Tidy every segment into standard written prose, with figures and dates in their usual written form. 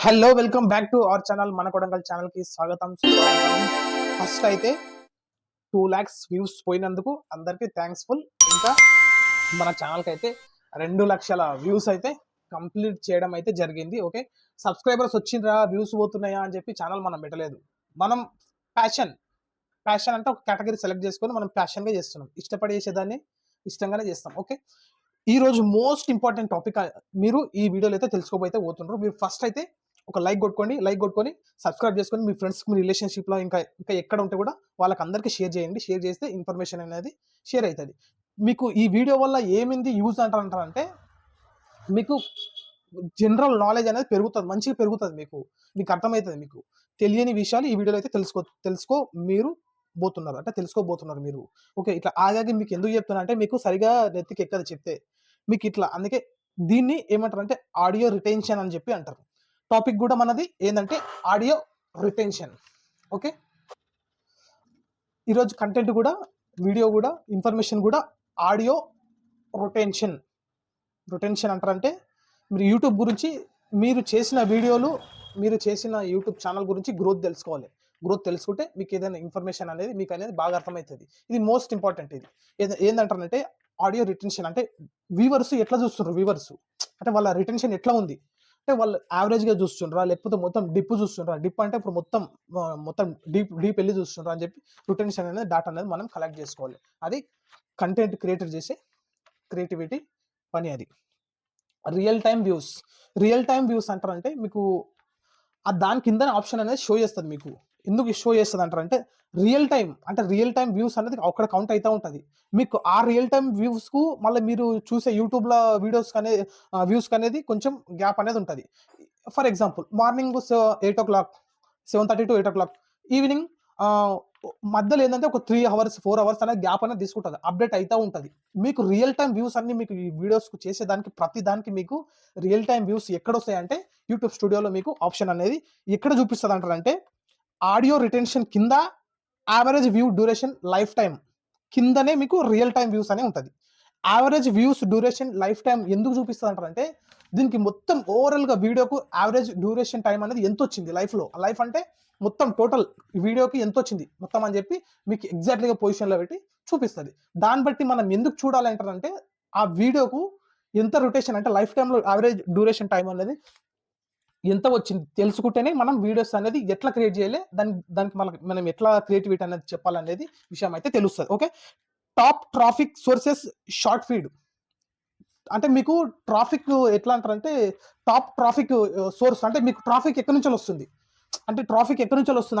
Hello welcome back to our channel మన Kodangal channel కి స్వాగతం. ఫస్ట్ అయితే 2 lakhs వ్యూస్ పోయినందుకు అందరికి థ్యాంక్స్ఫుల్. ఇంకా మన ఛానల్ కి అయితే 2 లక్షల వ్యూస్ అయితే కంప్లీట్ చేయడం అయితే జరిగింది. ఓకే, సబ్స్క్రైబర్స్ వచ్చిండ్రా వ్యూస్ పోతున్నాయా అని చెప్పి ఛానల్ మనం పెట్టలేదు. మనం ప్యాషన్ అంటే ఒక కేటగిరీ సెలెక్ట్ చేసుకొని మనం ప్యాషన్గా చేస్తున్నాం. ఇష్టపడి చేసేదాన్ని ఇష్టంగానే చేస్తాం. ఓకే, ఈ రోజు మోస్ట్ ఇంపార్టెంట్ టాపిక్ మీరు ఈ వీడియోలో అయితే తెలుసుకోబోతే పోతున్నారు. మీరు ఫస్ట్ అయితే ఒక లైక్ కొట్టుకొని సబ్స్క్రైబ్ చేసుకొని మీ ఫ్రెండ్స్ మీ రిలేషన్షిప్లో ఇంకా ఎక్కడ ఉంటే కూడా వాళ్ళకి అందరికీ షేర్ చేయండి. షేర్ చేస్తే ఇన్ఫర్మేషన్ అనేది షేర్ అవుతుంది. మీకు ఈ వీడియో వల్ల ఏమింది యూజ్ అంటారంటే మీకు జనరల్ నాలెడ్జ్ అనేది పెరుగుతుంది, మంచిగా పెరుగుతుంది. మీకు అర్థమవుతుంది. మీకు తెలియని విషయాలు ఈ వీడియోలో అయితే తెలుసుకోబోతున్నారు మీరు. ఓకే, ఇట్లా ఆగాగి మీకు ఎందుకు చెప్తున్నా అంటే మీకు సరిగా నెత్తికి ఎక్కదు చెప్తే మీకు ఇట్లా. అందుకే దీన్ని ఏమంటారు అంటే ఆడియో రిటెన్షన్ అని చెప్పి అంటారు. టాపిక్ కూడా మనది ఏంటంటే ఆడియో రిటెన్షన్. ఓకే, ఈరోజు కంటెంట్ కూడా వీడియో కూడా ఇన్ఫర్మేషన్ కూడా ఆడియో రొటెన్షన్ అంటారంటే మీరు యూట్యూబ్ గురించి మీరు చేసిన వీడియోలు మీరు చేసిన యూట్యూబ్ ఛానల్ గురించి గ్రోత్ తెలుసుకుంటే మీకు ఏదైనా ఇన్ఫర్మేషన్ అనేది మీకు అనేది బాగా అర్థమవుతుంది. ఇది మోస్ట్ ఇంపార్టెంట్. ఇది ఏంటంటారంటే ఆడియో రిటెన్షన్ అంటే వ్యూవర్స్ ఎట్లా చూస్తున్నారు, వ్యూవర్స్ అంటే వాళ్ళ రిటెన్షన్ ఎట్లా ఉంది అంటే వాళ్ళు యావరేజ్గా చూస్తుండ్రా లేకపోతే మొత్తం డిప్ చూస్తుండ్రా. డిప్ అంటే ఇప్పుడు మొత్తం డీప్ వెళ్ళి చూస్తుండ్రా అని చెప్పి రిటెన్షన్ అనేది డాటా అనేది మనం కలెక్ట్ చేసుకోవాలి. అది కంటెంట్ క్రియేటర్ చేసే క్రియేటివిటీ పని. అది రియల్ టైమ్ వ్యూస్ అంటారంటే మీకు దాని కింద ఆప్షన్ అనేది షో చేస్తుంది. మీకు ఎందుకు షో చేస్తుంది అంటారంటే రియల్ టైం వ్యూస్ అనేది అక్కడ కౌంట్ అవుతూ ఉంటుంది. మీకు ఆ రియల్ టైం వ్యూస్కు మళ్ళీ మీరు చూసే యూట్యూబ్లో వ్యూస్ అనేది కొంచెం గ్యాప్ అనేది ఉంటుంది. For example morning 8 o'clock 7:30 to 8 o'clock evening మధ్యలో ఏంటంటే ఒక 3 hours 4 hours అనేది గ్యాప్ అనేది తీసుకుంటుంది, అప్డేట్ అవుతూ ఉంటుంది. మీకు రియల్ టైం వ్యూస్ అన్ని మీకు ఈ వీడియోస్కు చేసేదానికి ప్రతి దానికి మీకు రియల్ టైం వ్యూస్ ఎక్కడ వస్తాయంటే యూట్యూబ్ స్టూడియోలో మీకు ఆప్షన్ అనేది ఎక్కడ చూపిస్తుంది అంటారంటే ఆడియో రిటెన్షన్ కింద average view duration life time కిందనే మీకు రియల్ టైం వ్యూస్ అనే ఉంటుంది. Average views duration life time ఎందుకు చూపిస్తుంది అంటారంటే దీనికి మొత్తం ఓవరాల్గా వీడియోకు యావరేజ్ డ్యూరేషన్ టైం అనేది ఎంత వచ్చింది లైఫ్ అంటే మొత్తం టోటల్ వీడియోకి ఎంత వచ్చింది మొత్తం అని చెప్పి మీకు ఎగ్జాక్ట్లీగా పొజిషన్లో పెట్టి చూపిస్తుంది. దాన్ని బట్టి మనం ఎందుకు చూడాలంటారంటే ఆ వీడియోకు ఎంత రొటేషన్ అంటే లైఫ్ టైంలో యావరేజ్ డ్యూరేషన్ టైం అనేది ఎంత వచ్చింది తెలుసుకుంటేనే మనం వీడియోస్ అనేది ఎట్లా క్రియేట్ చేయాలి, దానికి మనం ఎట్లా క్రియేటివిటీ అనేది చెప్పాలనేది విషయం అయితే తెలుస్తుంది. Okay, top traffic sources short feed అంటే మీకు ట్రాఫిక్ ఎట్లా అంటారంటే టాప్ ట్రాఫిక్ సోర్స్ అంటే మీకు ట్రాఫిక్ ఎక్కడి నుంచి వస్తుంది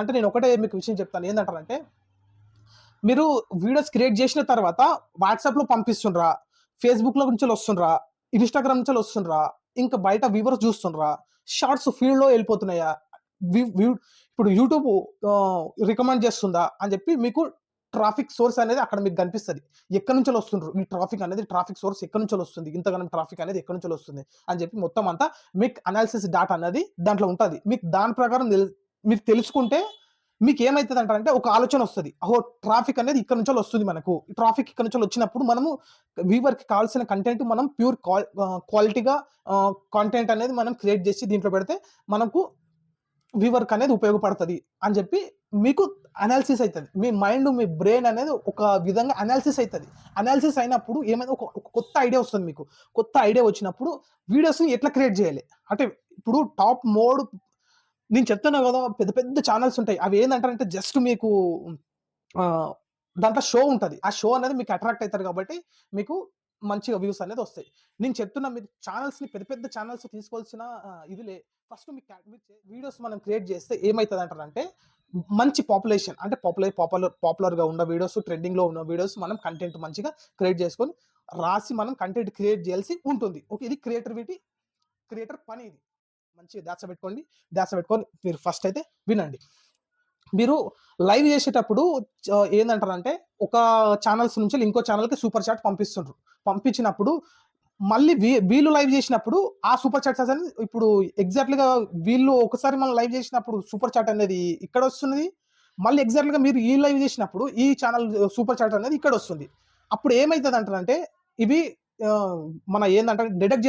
అంటే నేను ఒకటే మీకు విషయం చెప్తాను. ఏంటంటారంటే మీరు వీడియోస్ క్రియేట్ చేసిన తర్వాత వాట్సాప్లో పంపిస్తుండ్రా, ఫేస్బుక్లో నుంచి వస్తుండ్రా, ఇన్స్టాగ్రామ్ నుంచి వస్తుండ్రా, ఇంకా బయట వ్యూవర్స్ చూస్తుండ్రా, షార్ట్స్ ఫీల్డ్లో వెళ్ళిపోతున్నాయా, ఇప్పుడు యూట్యూబ్ రికమెండ్ చేస్తుందా అని చెప్పి మీకు ట్రాఫిక్ సోర్స్ అనేది అక్కడ మీకు కనిపిస్తుంది. ఎక్కడి నుంచి వస్తుండ్రు ఈ ట్రాఫిక్ సోర్స్ ఎక్కడి నుంచి వస్తుంది, ఇంతగానం ట్రాఫిక్ అనేది ఎక్కడి నుంచి వస్తుంది అని చెప్పి మొత్తం అంతా మీకు అనాలిసిస్ డాటా అనేది దాంట్లో ఉంటుంది. మీకు దాని ప్రకారం మీరు తెలుసుకుంటే మీకు ఏమవుతుంది అంటారంటే ఒక ఆలోచన వస్తుంది. ట్రాఫిక్ అనేది ఇక్కడ నుంచి వస్తుంది, మనకు ట్రాఫిక్ ఇక్కడ నుంచి వచ్చినప్పుడు మనము వ్యూవర్కి కావాల్సిన కంటెంట్ మనం ప్యూర్ క్వాలిటీగా కాంటెంట్ అనేది మనం క్రియేట్ చేసి దీంట్లో పెడితే మనకు వ్యూవర్కి అనేది ఉపయోగపడుతుంది అని చెప్పి మీకు అనాలిసిస్ అవుతుంది. మీ మైండ్ మీ బ్రెయిన్ అనేది ఒక విధంగా అనాలిసిస్ అవుతుంది. అనాలిసిస్ అయినప్పుడు ఏమైనా ఒక కొత్త ఐడియా వస్తుంది. మీకు కొత్త ఐడియా వచ్చినప్పుడు వీడియోస్ని ఎట్లా క్రియేట్ చేయాలి అంటే ఇప్పుడు టాప్ మోడ్ నేను చెప్తున్నా కదా, పెద్ద పెద్ద ఛానల్స్ ఉంటాయి. అవి ఏంటంటారంటే జస్ట్ మీకు దాంట్లో షో ఉంటుంది. ఆ షో అనేది మీకు అట్రాక్ట్ అవుతారు కాబట్టి మీకు మంచిగా వ్యూస్ అనేది వస్తాయి. నేను చెప్తున్నా మీరు పెద్ద పెద్ద ఛానల్స్ తీసుకోవాల్సిన ఇదిలే. ఫస్ట్ మీకు వీడియోస్ మనం క్రియేట్ చేస్తే ఏమవుతుంది అంటారంటే మంచి పాపులేషన్ అంటే పాపులర్గా ఉన్న వీడియోస్, ట్రెండింగ్లో ఉన్న వీడియోస్ మనం కంటెంట్ మంచిగా క్రియేట్ చేసుకొని రాసి మనం కంటెంట్ క్రియేట్ చేయాల్సి ఉంటుంది. ఓకే, ఇది క్రియేటర్ పని. ఇది మంచిగా ధ్యాస పెట్టుకొని మీరు ఫస్ట్ అయితే వినండి. మీరు లైవ్ చేసేటప్పుడు ఏంటంటారంటే ఒక ఛానల్స్ నుంచి ఇంకో ఛానల్కి సూపర్ చాట్ పంపించినప్పుడు మళ్ళీ వీళ్ళు లైవ్ చేసినప్పుడు ఆ సూపర్ చాట్స్ అనేది ఇప్పుడు ఎగ్జాక్ట్లీగా వీళ్ళు ఒకసారి మనం లైవ్ చేసినప్పుడు సూపర్ చాట్ అనేది ఇక్కడ వస్తుంది. మళ్ళీ ఎగ్జాక్ట్లీగా మీరు ఈ లైవ్ చేసినప్పుడు ఈ ఛానల్ సూపర్ చాట్ అనేది ఇక్కడ వస్తుంది. అప్పుడు ఏమవుతుంది అంటారంటే ఇవి మన ఏంటంటే డిడక్ట్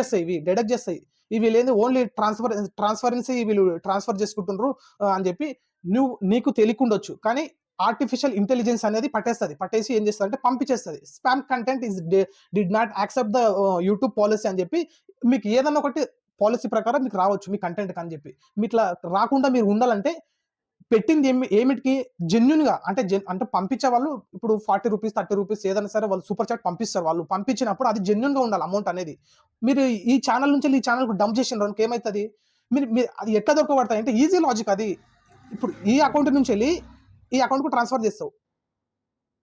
చేస్తాయి. వీళ్ళేంది ఓన్లీ ట్రాన్స్‌పరెన్సీ వీళ్ళు ట్రాన్స్‌ఫర్ చేసుకుంటుండ్రు అని చెప్పి నీకు తెలియకుండొచ్చు. కానీ ఆర్టిఫిషియల్ ఇంటెలిజెన్స్ అనేది పట్టేస్తది. పట్టేసి ఏం చేస్తదంటే పంపించేస్తది. Spam content did not accept the YouTube policy అని చెప్పి మీకు ఏదన్నా ఒకటి పాలిసీ ప్రకారం మీకు రావచ్చు మీ కంటెంట్‌కి అని చెప్పి. మీట్లా రాకుండా మీరు ఉండాలంటే పెట్టింది ఏమిటికి జెన్యూన్‌గా అంటే పంపించే వాళ్ళు ఇప్పుడు రూ. 40, రూ. 30 ఏదైనా సరే వాళ్ళు సూపర్ చాట్ పంపిస్తారు. వాళ్ళు పంపించినప్పుడు అది జెన్యూన్‌గా ఉండాలి అమౌంట్ అనేది. మీరు ఈ ఛానల్ నుంచెల్లి ఈ ఛానల్‌కి డంప్ చేసిండ్రనుకో ఏమైతది? మీరు మీరు అది ఎట్లా దొరకబడతాయి అంటే ఈజీ లాజిక్ అది. ఇప్పుడు ఈ అకౌంట్ నుంచెల్లి ఈ అకౌంట్‌కు ట్రాన్స్‌ఫర్ చేస్తావు.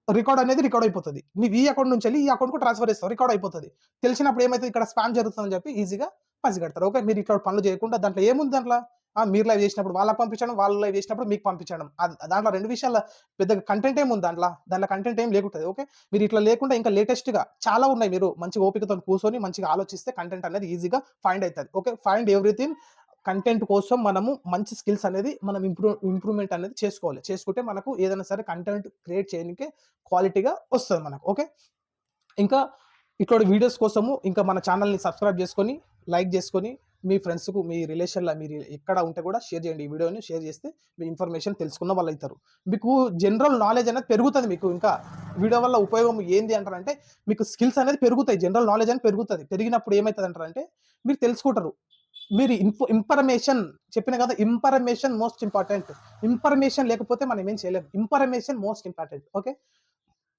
రికార్డ్ అయిపోతది. నీవు ఈ అకౌంట్ నుంచెల్లి ఈ అకౌంట్‌కు ట్రాన్స్‌ఫర్ చేస్తావు. రికార్డ్ అయిపోతది. తెలిసినప్పుడు ఏమైతది ఇక్కడ స్పామ్ జరుగుతుందని చెప్పి ఈజీగా పసిగడతారు. ఓకే. మీరు ఇట్లాంటి పనులు చేయకుండా దాంట్లో ఏముంది దాంట్లో? మీరు లైవ్ చేసినప్పుడు వాళ్ళకి పంపించడం, వాళ్ళు లైవ్ చేసినప్పుడు మీకు పంపించడం. దాంట్లో 2 విషయాల్లో పెద్దగా కంటెంట్ ఏముంది దాంట్లో? దాంట్లో కంటెంట్ ఏం లేకుంటది. ఓకే. మీరు ఇట్లా లేకుండా ఇంకా లేటెస్ట్‌గా చాలా ఉన్నాయి. మీరు మంచి ఓపికతోని కూర్చొని మంచిగా ఆలోచిస్తే కంటెంట్ అనేది ఈజీగా ఫైండ్ అయితది. ఓకే. ఫైండ్ ఎవ్రీథింగ్ కంటెంట్ కోసం మనము మంచి స్కిల్స్ అనేది మనం ఇంప్రూవ్‌మెంట్ అనేది చేసుకోవాలి. చేసుకుంటే మనకు ఏదైనా సరే కంటెంట్ క్రియేట్ చేయనీకే క్వాలిటీగా వస్తది మనకు. ఓకే. ఇంకా ఇట్లాంటి వీడియోస్ కోసము ఇంకా మన ఛానెల్‌ని సబ్స్క్రైబ్ చేసుకొని, లైక్ చేసుకొని, మీ ఫ్రెండ్స్‌కు మీ రిలేషన్‌ల మీరు ఎక్కడ ఉంటే కూడా షేర్ చేయండి. ఈ వీడియోని షేర్ చేస్తే మీ ఇన్ఫర్మేషన్ తెలుసుకున్న వాళ్ళైతారు. మీకు జనరల్ నాలెడ్జ్ అనేది పెరుగుతది మీకు ఇంకా. వీడియో వల్ల ఉపయోగం ఏంది అంటారంటే మీకు స్కిల్స్ అనేది పెరుగుతాయి. జనరల్ నాలెడ్జ్ అనేది పెరుగుతది. పెరిగినప్పుడు ఏమైతదంటారంటే మీరు తెలుసుకుంటారు. మీరు ఇన్ఫర్మేషన్ చెప్పిన కదా! Information most important. ఇన్ఫర్మేషన్ లేకపోతే మనం ఏం చేయలేం. Information most important. ఓకే.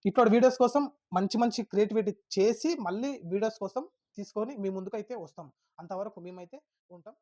ఇట్లాంటి వీడియోస్ కోసం మంచి మంచి క్రియేటివిటీ చేసి మళ్ళీ వీడియోస్ కోసం తీసుకొని మీ ముందుకైతే వస్తాం. అంతవరకు మేమైతే ఉంటాం.